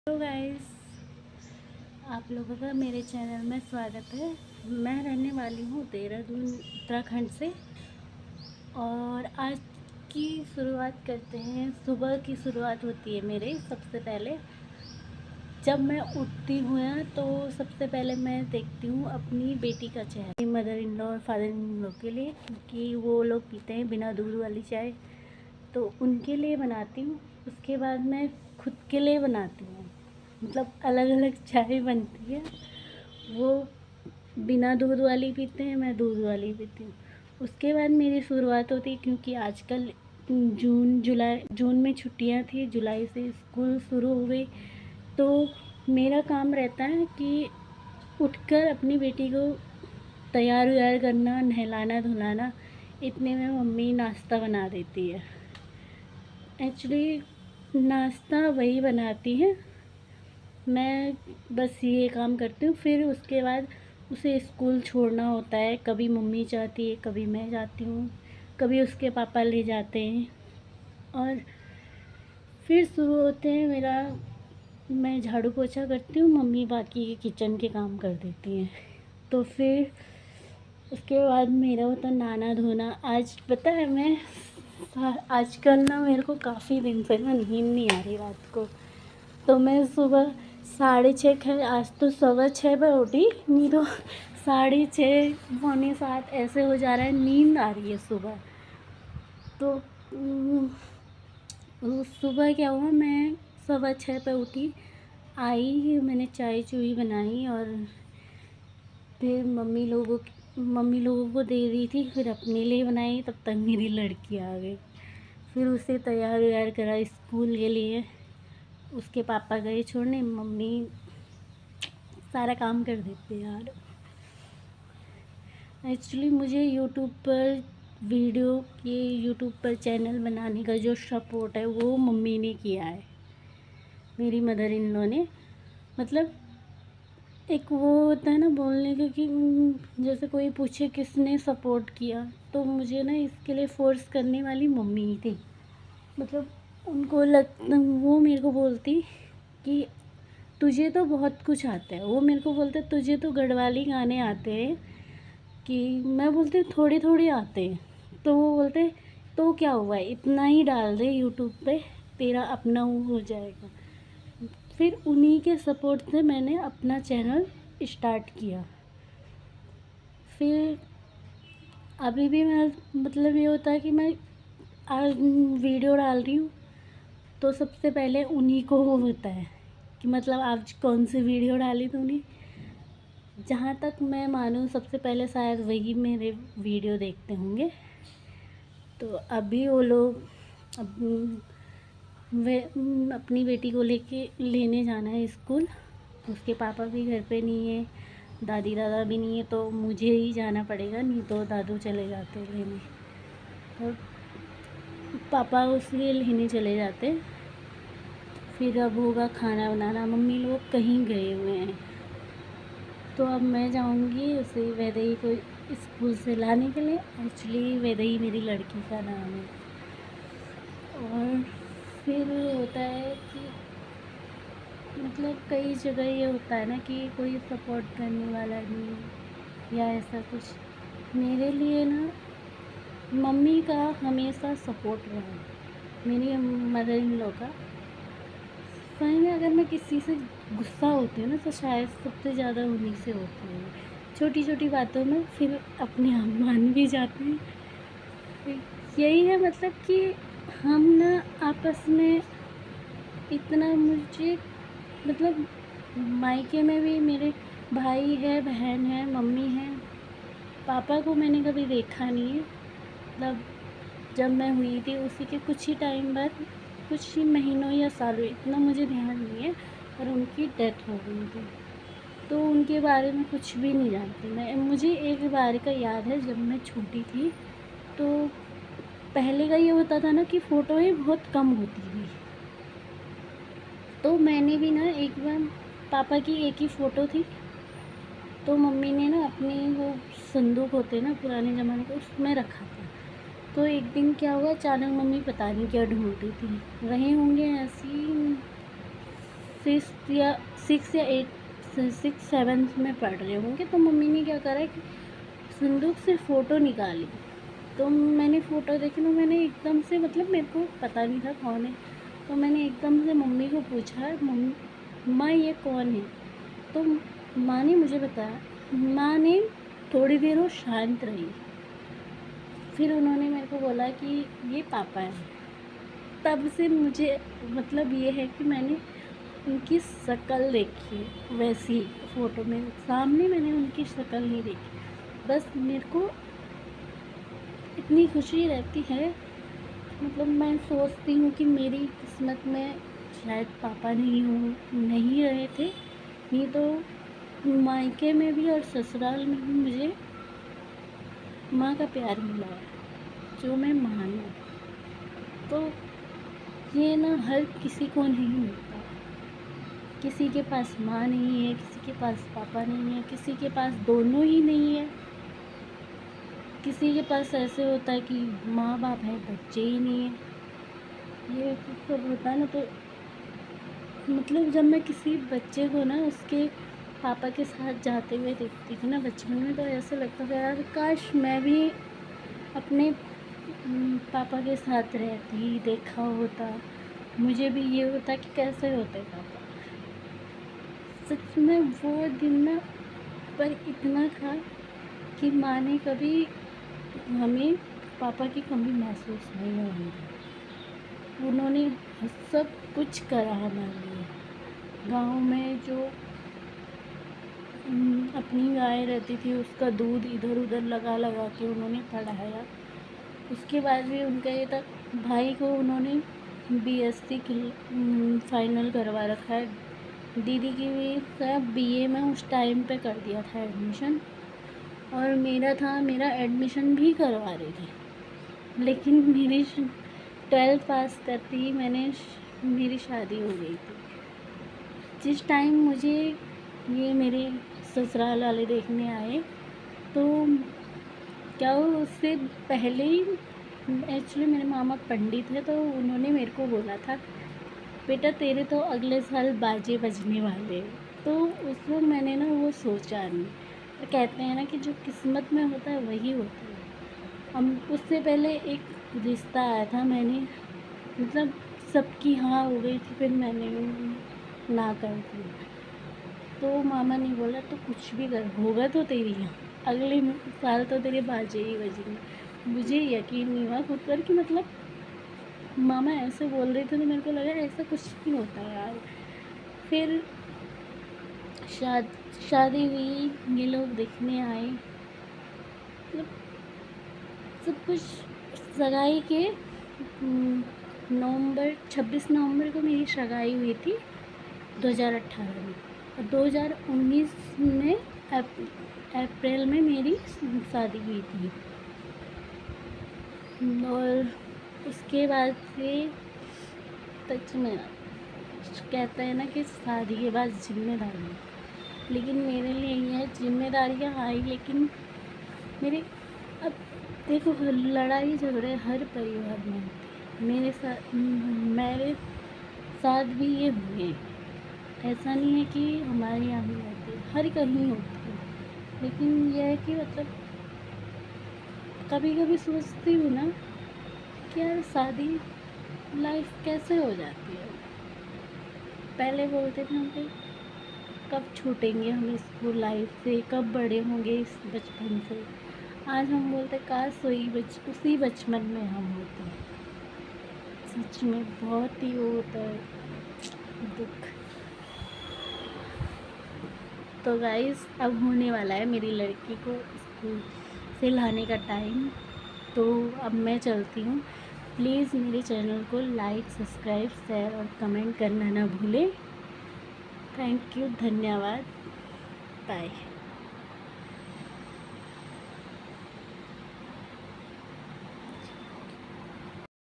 Hello guys, आप लोगों का मेरे चैनल में स्वागत है। मैं रहने वाली हूँ देहरादून उत्तराखंड से। और आज की शुरुआत करते हैं। सुबह की शुरुआत होती है मेरे सबसे पहले जब मैं उठती हूँ ना, तो सबसे पहले मैं देखती हूँ अपनी बेटी का चेहरा। मदर इन लॉ और फादर इन लॉ के लिए, क्योंकि वो लोग पीते हैं बिना दूध वाली चाय, तो उनके लिए बनाती हूँ। उसके बाद मैं खुद के लिए बनाती हूँ, मतलब अलग अलग चाय बनती है। वो बिना दूध वाली पीते हैं, मैं दूध वाली पीती हूँ। उसके बाद मेरी शुरुआत होती है, क्योंकि आजकल जून में छुट्टियाँ थी, जुलाई से स्कूल शुरू हो गई। तो मेरा काम रहता है कि उठकर अपनी बेटी को तैयार व्यार करना, नहलाना धुलाना। इतने में मम्मी नाश्ता बना देती है। एक्चुअली नाश्ता वही बनाती है, मैं बस ये काम करती हूँ। फिर उसके बाद उसे स्कूल छोड़ना होता है। कभी मम्मी जाती है, कभी मैं जाती हूँ, कभी उसके पापा ले जाते हैं। और फिर शुरू होते हैं मेरा, मैं झाड़ू पोछा करती हूँ, मम्मी बाकी किचन के काम कर देती हैं। तो फिर उसके बाद मेरा होता नहाना धोना। आज पता है, मैं आजकल ना मेरे को काफ़ी दिन से ना नींद नहीं आ रही रात को। तो मैं सुबह 6:30 आज तो 6:15 पर उठी, नहीं तो 6:30 6:45 ऐसे हो जा रहा है, नींद आ रही है सुबह। तो सुबह क्या हुआ, मैं 6:15 पे उठी, आई, मैंने चाय चूई बनाई और फिर मम्मी लोगों को दे दी थी। फिर अपने लिए बनाई, तब तक मेरी लड़की आ गई। फिर उसे तैयार व्यार करा स्कूल के लिए। उसके पापा गए छोड़ने, मम्मी सारा काम कर देते हैं यार। एक्चुअली मुझे यूट्यूब पर चैनल बनाने का जो सपोर्ट है वो मम्मी ने किया है, मेरी मदर इन लॉ ने। मतलब एक वो होता है ना बोलने का कि जैसे कोई पूछे किसने सपोर्ट किया, तो मुझे ना इसके लिए फ़ोर्स करने वाली मम्मी ही थी। मतलब वो मेरे को बोलती कि तुझे तो बहुत कुछ आता है। वो मेरे को बोलते तुझे तो गढ़वाली गाने आते हैं, कि मैं बोलती थोड़े थोड़े आते हैं। तो वो बोलते तो क्या हुआ है, इतना ही डाल दे यूट्यूब पे, तेरा अपना वो हो जाएगा। फिर उन्हीं के सपोर्ट से मैंने अपना चैनल स्टार्ट किया। फिर अभी भी मैं, मतलब ये होता है कि मैं आज वीडियो डाल रही हूँ, तो सबसे पहले उन्हीं को वो होता है कि मतलब आज कौन सी वीडियो डाली तूने। जहाँ तक मैं मानूँ, सबसे पहले शायद वही मेरे वीडियो देखते होंगे। तो अभी वो लोग वे अपनी बेटी को लेने जाना है स्कूल। उसके पापा भी घर पे नहीं है, दादी दादा भी नहीं है, तो मुझे ही जाना पड़ेगा, नहीं तो दादू चले जाते लेने। तो पापा उसके लेने चले जाते। फिर अब होगा खाना बनाना, मम्मी लोग कहीं गए हुए हैं। तो अब मैं जाऊंगी उसे वैदेही को स्कूल से लाने के लिए। एक्चुअली वैदेही मेरी लड़की का नाम है। और फिर होता है कि मतलब कई जगह ये होता है ना कि कोई सपोर्ट करने वाला नहीं, या ऐसा कुछ। मेरे लिए ना मम्मी का हमेशा सपोर्ट रहा, मेरी मदर इन लॉ का। सही में अगर मैं किसी से गुस्सा होती हूँ ना, तो शायद सबसे ज़्यादा उन्हीं से होती है, छोटी छोटी बातों में। फिर अपने आप मान भी जाते हैं। फिर यही है, मतलब कि हम ना आपस में इतना, मुझे मतलब मायके में भी मेरे भाई है, बहन है, मम्मी है। पापा को मैंने कभी देखा नहीं है। मतलब जब मैं हुई थी उसी के कुछ ही टाइम बाद, कुछ ही महीनों या सालों, इतना मुझे ध्यान नहीं है, और उनकी डेथ हो गई थी। तो उनके बारे में कुछ भी नहीं जानती मैं। मुझे एक बार का याद है, जब मैं छोटी थी, तो पहले का ये होता था ना कि फ़ोटोएँ बहुत कम होती थी। तो मैंने भी ना एक बार, पापा की एक ही फ़ोटो थी, तो मम्मी ने ना अपनी वो संदूक होते ना पुराने ज़माने के, उसमें रखा था। तो एक दिन क्या हुआ, अचानक मम्मी पता नहीं क्या ढूंढ रही थी, रहे होंगे ऐसी सिक्स या एट 6-7 में पढ़ रहे होंगे। तो मम्मी ने क्या करा कि संदूक से फ़ोटो निकाली। तो मैंने फ़ोटो देखी तो मैंने एकदम से, मतलब मेरे को पता नहीं था कौन है, तो मैंने एकदम से मम्मी को पूछा, मम्मी माँ ये कौन है? तो माँ ने मुझे बताया। माँ ने थोड़ी देर वो शांत रही, फिर उन्होंने मेरे को बोला कि ये पापा हैं। तब से मुझे मतलब ये है कि मैंने उनकी शक्ल देखी वैसी फ़ोटो में, सामने मैंने उनकी शक्ल नहीं देखी। बस मेरे को इतनी खुशी रहती है, मतलब मैं सोचती हूँ कि मेरी किस्मत में शायद पापा नहीं रहे थे, नहीं तो मायके में भी और ससुराल में भी मुझे माँ का प्यार मिला है, जो मैं मानूँ। तो ये ना हर किसी को नहीं मिलता। किसी के पास माँ नहीं है, किसी के पास पापा नहीं है, किसी के पास दोनों ही नहीं है, किसी के पास ऐसे होता है कि माँ बाप है, बच्चे ही नहीं है। ये सब होता है ना। तो मतलब जब मैं किसी बच्चे को ना उसके पापा के साथ जाते हुए देखती थी ना बचपन में, तो ऐसा लगता था यार काश मैं भी अपने पापा के साथ रहती, देखा होता, मुझे भी ये होता कि कैसे होते पापा। सच में वो दिन ना पर इतना था कि माँ ने कभी हमें पापा की कमी महसूस नहीं होने दी। उन्होंने सब कुछ करा हमारे लिए। गांव में जो अपनी गाय रहती थी उसका दूध इधर उधर लगा लगा के उन्होंने पढ़ाया। उसके बाद भी उनका ये था, भाई को उन्होंने बीएससी फाइनल करवा रखा है। दीदी की भी सब बीए में उस टाइम पे कर दिया था एडमिशन, और मेरा एडमिशन भी करवा रही थी, लेकिन मेरी 12th पास करती ही मेरी शादी हो गई थी। जिस टाइम मुझे ये मेरे ससुराल वाले देखने आए, तो क्या हुआ उससे पहले ही एक्चुअली मेरे मामा पंडित है, तो उन्होंने मेरे को बोला था बेटा तेरे तो अगले साल बाजे बजने वाले हैं। तो उस वक्त मैंने ना वो सोचा नहीं। तो कहते हैं ना कि जो किस्मत में होता है वही होता है। हम उससे पहले एक रिश्ता आया था, मैंने मतलब सबकी हाँ हो गई थी, फिर मैंने ना कर दिया। तो मामा ने बोला तो कुछ भी कर, होगा तो तेरी यहाँ, अगले साल तो तेरे बाजे ही बजेंगे। मुझे यकीन नहीं हुआ खुद पर कि मतलब मामा ऐसे बोल रहे थे, तो मेरे को लगा ऐसा कुछ नहीं होता यार। फिर शादी हुई, ये लोग देखने आए, मतलब सब कुछ सगाई के 26 नवंबर को मेरी सगाई हुई थी 2018 में, और 2019 में अप्रैल में मेरी शादी हुई थी। और उसके बाद से सच में कहते हैं ना कि शादी के बाद जिम्मेदारी, लेकिन मेरे लिए ये जिम्मेदारियाँ आई, लेकिन मेरे अब देखो लड़ाई झगड़े हर परिवार में होते हैं, मेरे साथ भी ये हुए। ऐसा नहीं है कि हमारे यहाँ नहीं होती, हर कहीं होती है। लेकिन यह है कि मतलब कभी कभी सोचती हूँ ना कि यार शादी लाइफ कैसे हो जाती है। पहले बोलते थे हम कब छूटेंगे हम स्कूल लाइफ से, कब बड़े होंगे इस बचपन से। आज हम बोलते काश उसी बचपन में हम होते। सच में बहुत ही वो होता है दुख। तो गाइस अब होने वाला है मेरी लड़की को स्कूल से लाने का टाइम, तो अब मैं चलती हूँ। प्लीज़ मेरे चैनल को लाइक, सब्सक्राइब, शेयर और कमेंट करना ना भूलें। थैंक यू, धन्यवाद, बाय।